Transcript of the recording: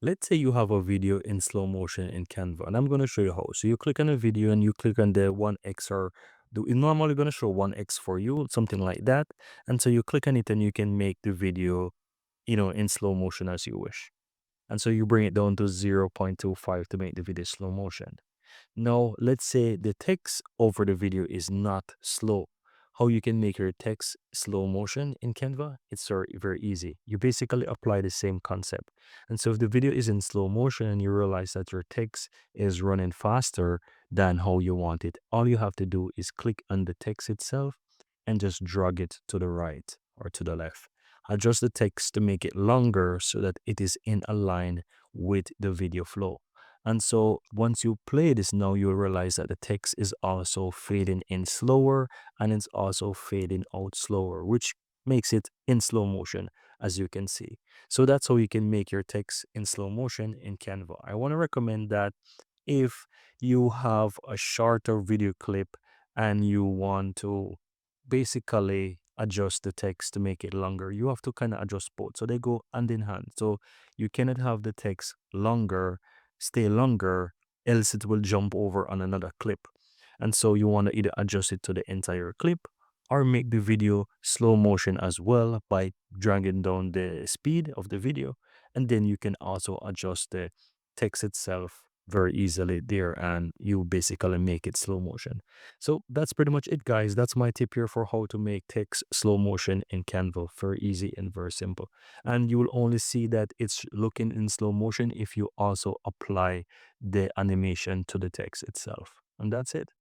Let's say you have a video in slow motion in Canva, and I'm going to show you how. So you click on a video and you click on the 1x, or it's normally going to show 1x for you, something like that. And so you click on it and you can make the video, in slow motion as you wish. And so you bring it down to 0.25 to make the video slow motion. Now, let's say the text over the video is not slow. How you can make your text slow motion in Canva? It's very, very easy. You basically apply the same concept. And so if the video is in slow motion and you realize that your text is running faster than how you want it, all you have to do is click on the text itself and just drag it to the right or to the left. Adjust the text to make it longer so that it is in align with the video flow. And so once you play this now, you'll realize that the text is also fading in slower and it's also fading out slower, which makes it in slow motion, as you can see. So that's how you can make your text in slow motion in Canva. I want to recommend that if you have a shorter video clip and you want to basically adjust the text to make it longer, you have to kind of adjust both. So they go hand in hand. So you cannot have the text longer, stay longer, else it will jump over on another clip. And so you want to either adjust it to the entire clip or make the video slow motion as well by dragging down the speed of the video. And then you can also adjust the text itself very easily there, and you basically make it slow motion. So that's pretty much it, guys. That's my tip here for how to make text slow motion in Canva. Very easy and very simple. And you will only see that it's looking in slow motion if you also apply the animation to the text itself. And that's it.